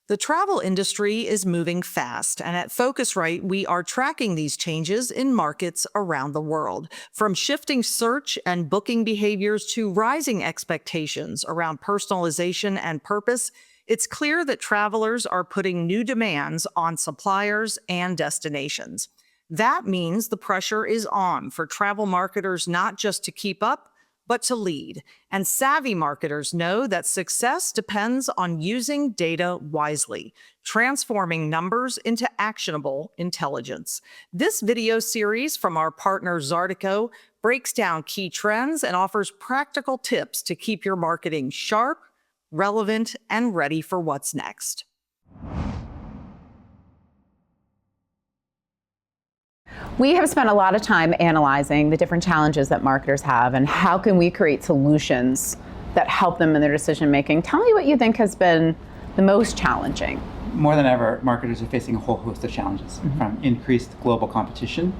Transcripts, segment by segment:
The travel industry is moving fast, and at Focusrite, we are tracking these changes in markets around the world. From shifting search and booking behaviors to rising expectations around personalization and purpose, it's clear that travelers are putting new demands on suppliers and destinations. That means the pressure is on for travel marketers not just to keep up, but to lead. And savvy marketers know that success depends on using data wisely, transforming numbers into actionable intelligence. This video series from our partner Zartico breaks down key trends and offers practical tips to keep your marketing sharp, relevant, and ready for what's next. We have spent a lot of time analyzing the different challenges that marketers have and how can we create solutions that help them in their decision making. Tell me what you think has been the most challenging. More than ever, marketers are facing a whole host of challenges, from increased global competition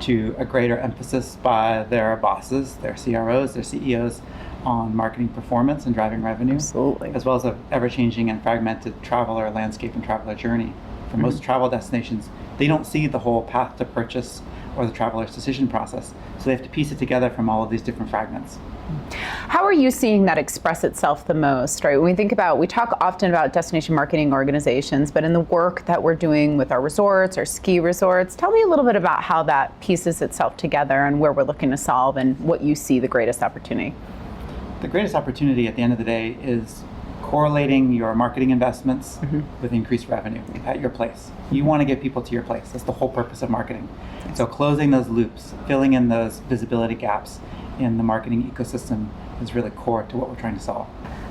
to a greater emphasis by their bosses, their CROs, their CEOs on marketing performance and driving revenue, Absolutely. as well as an ever-changing and fragmented traveler landscape and traveler journey. For most travel destinations, they don't see the whole path to purchase or the traveler's decision process, so they have to piece it together from all of these different fragments. How are you seeing that express itself the most, right? When we talk often about destination marketing organizations, but in the work that we're doing with our resorts, our ski resorts, tell me a little bit about how that pieces itself together and where we're looking to solve and what you see the greatest opportunity. The greatest opportunity at the end of the day is correlating your marketing investments with increased revenue at your place. You want to get people to your place. That's the whole purpose of marketing. So closing those loops, filling in those visibility gaps in the marketing ecosystem is really core to what we're trying to solve.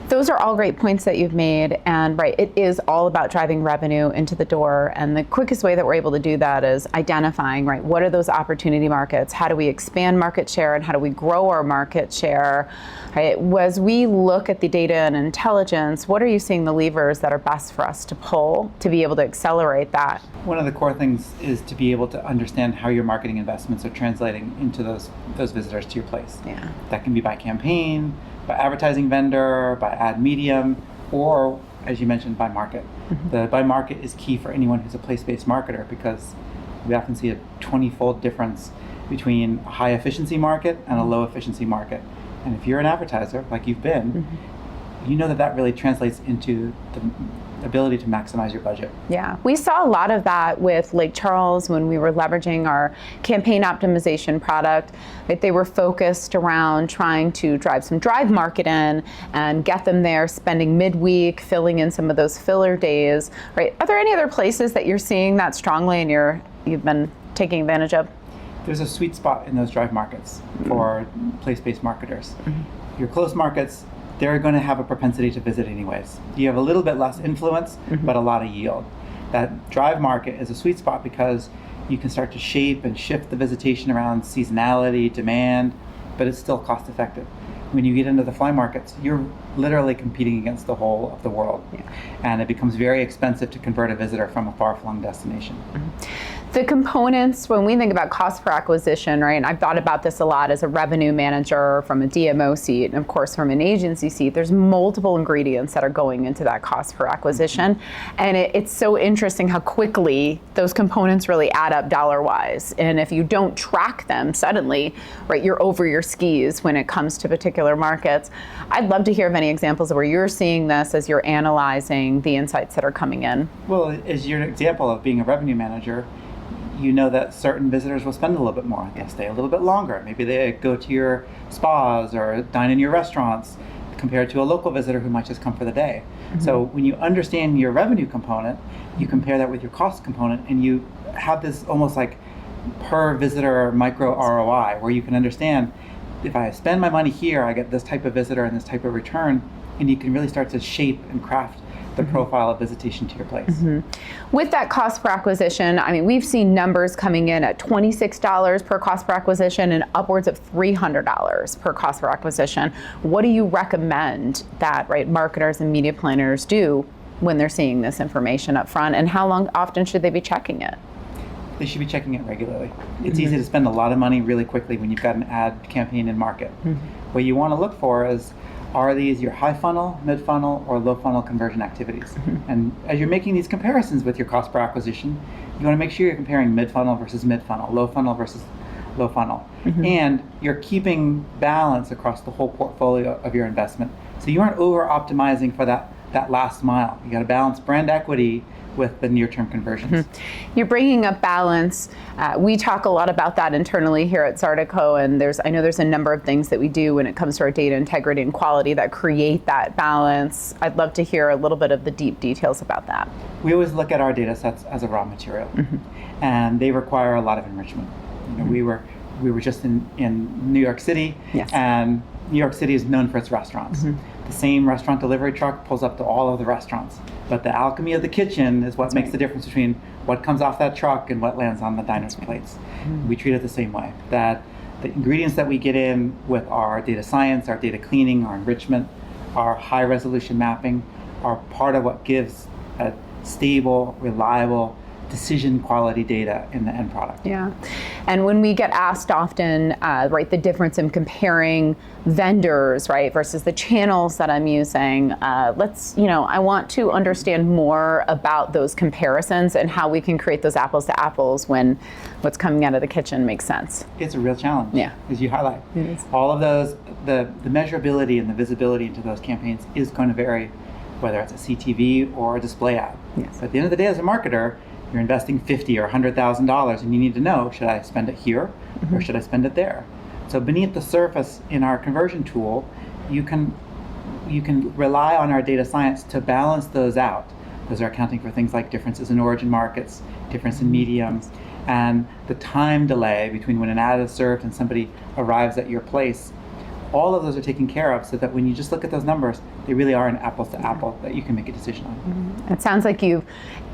Those are all great points that you've made, and right, it is all about driving revenue into the door, and the quickest way that we're able to do that is identifying, right, what are those opportunity markets, how do we expand market share, and how do we grow our market share, right? As we look at the data and intelligence, what are you seeing the levers that are best for us to pull to be able to accelerate that? One of the core things is to be able to understand how your marketing investments are translating into those visitors to your place. Yeah. That can be by campaign, by advertising vendor, by ad medium, or, as you mentioned, by market. The by market is key for anyone who's a place-based marketer, because we often see a 20-fold difference between a high efficiency market and a low efficiency market. And if you're an advertiser, like you've been, you know that really translates into the ability to maximize your budget. Yeah, we saw a lot of that with Lake Charles when we were leveraging our campaign optimization product. Right? They were focused around trying to drive some drive market in and get them there, spending midweek, filling in some of those filler days. Right? Are there any other places that you're seeing that strongly and you've been taking advantage of? There's a sweet spot in those drive markets for place-based marketers. Your close markets, they're going to have a propensity to visit anyways. You have a little bit less influence, but a lot of yield. That drive market is a sweet spot because you can start to shape and shift the visitation around seasonality, demand, but it's still cost effective. When you get into the fly markets, you're literally competing against the whole of the world. And it becomes very expensive to convert a visitor from a far-flung destination. The components, when we think about cost per acquisition, right, and I've thought about this a lot as a revenue manager from a DMO seat, and of course from an agency seat, there's multiple ingredients that are going into that cost per acquisition. And it's so interesting how quickly those components really add up dollar-wise. And if you don't track them suddenly, right, you're over your skis when it comes to particular markets. I'd love to hear of any examples of where you're seeing this as you're analyzing the insights that are coming in. Well, as your example of being a revenue manager, you know that certain visitors will spend a little bit more. They'll stay a little bit longer. Maybe they go to your spas or dine in your restaurants compared to a local visitor who might just come for the day. So when you understand your revenue component, you compare that with your cost component, and you have this almost like per visitor micro ROI, where you can understand, if I spend my money here, I get this type of visitor and this type of return, and you can really start to shape and craft the profile of visitation to your place. With that cost per acquisition, I mean, we've seen numbers coming in at $26 per cost per acquisition and upwards of $300 per cost per acquisition. What do you recommend that, right, marketers and media planners do when they're seeing this information up front, and how often should they be checking it? They should be checking it regularly. It's easy to spend a lot of money really quickly when you've got an ad campaign in market. What you want to look for is Are these your high funnel, mid funnel, or low funnel conversion activities? And as you're making these comparisons with your cost per acquisition, you want to make sure you're comparing mid funnel versus mid funnel, low funnel versus low funnel. And you're keeping balance across the whole portfolio of your investment. So you aren't over optimizing for that last mile. You got to balance brand equity with the near-term conversions. You're bringing up balance. We talk a lot about that internally here at Zartico, and I know there's a number of things that we do when it comes to our data integrity and quality that create that balance. I'd love to hear a little bit of the deep details about that. We always look at our data sets as a raw material, and they require a lot of enrichment. We were just in New York City, Yes. and New York City is known for its restaurants. The same restaurant delivery truck pulls up to all of the restaurants. But the alchemy of the kitchen is what makes the difference between what comes off that truck and what lands on the diner's plates. We treat it the same way. That the ingredients that we get in with our data science, our data cleaning, our enrichment, our high resolution mapping are part of what gives a stable, reliable, decision quality data in the end product. Yeah. And when we get asked often, right, the difference in comparing vendors, right, versus the channels that I'm using, I want to understand more about those comparisons and how we can create those apples to apples when what's coming out of the kitchen makes sense. It's a real challenge, Yeah. as you highlight. It is. All of those, the measurability and the visibility into those campaigns is going to vary, whether it's a CTV or a display ad. Yes. But at the end of the day, as a marketer, you're investing $50,000 or $100,000, and you need to know, should I spend it here or should I spend it there? So beneath the surface in our conversion tool, you can rely on our data science to balance those out. Those are accounting for things like differences in origin markets, difference in mediums, and the time delay between when an ad is served and somebody arrives at your place. All of those are taken care of so that when you just look at those numbers, they really are an apples to apple that you can make a decision on. It sounds like you've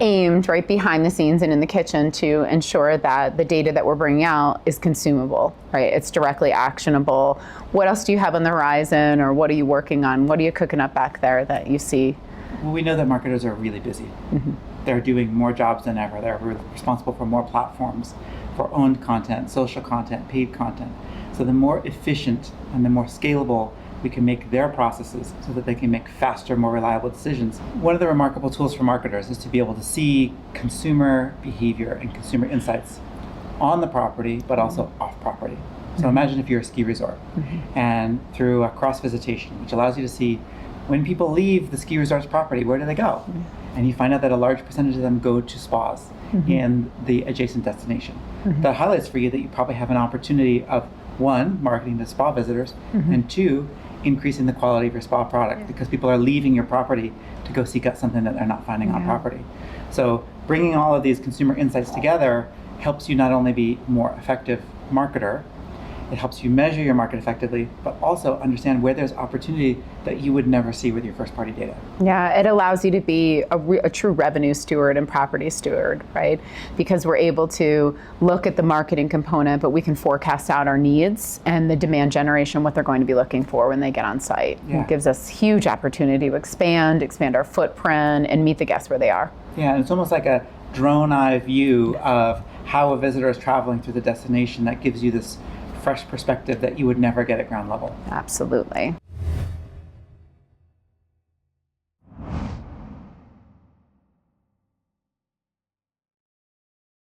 aimed right behind the scenes and in the kitchen to ensure that the data that we're bringing out is consumable, right? It's directly actionable. What else do you have on the horizon, or what are you working on? What are you cooking up back there that you see? Well, we know that marketers are really busy. They're doing more jobs than ever. They're responsible for more platforms, for owned content, social content, paid content. So the more efficient and the more scalable we can make their processes so that they can make faster, more reliable decisions. One of the remarkable tools for marketers is to be able to see consumer behavior and consumer insights on the property, but also off property. So imagine if you're a ski resort and through a cross-visitation, which allows you to see when people leave the ski resort's property, where do they go? And you find out that a large percentage of them go to spas in the adjacent destination. That highlights for you that you probably have an opportunity of, one, marketing to spa visitors, and two, increasing the quality of your spa product because people are leaving your property to go seek out something that they're not finding on property. So bringing all of these consumer insights together helps you not only be a more effective marketer, it helps you measure your market effectively, but also understand where there's opportunity that you would never see with your first party data. Yeah, it allows you to be a true revenue steward and property steward, right? Because we're able to look at the marketing component, but we can forecast out our needs and the demand generation, what they're going to be looking for when they get on site. Yeah. It gives us huge opportunity to expand our footprint, and meet the guests where they are. Yeah, and it's almost like a drone eye view of how a visitor is traveling through the destination that gives you this fresh perspective that you would never get at ground level. Absolutely.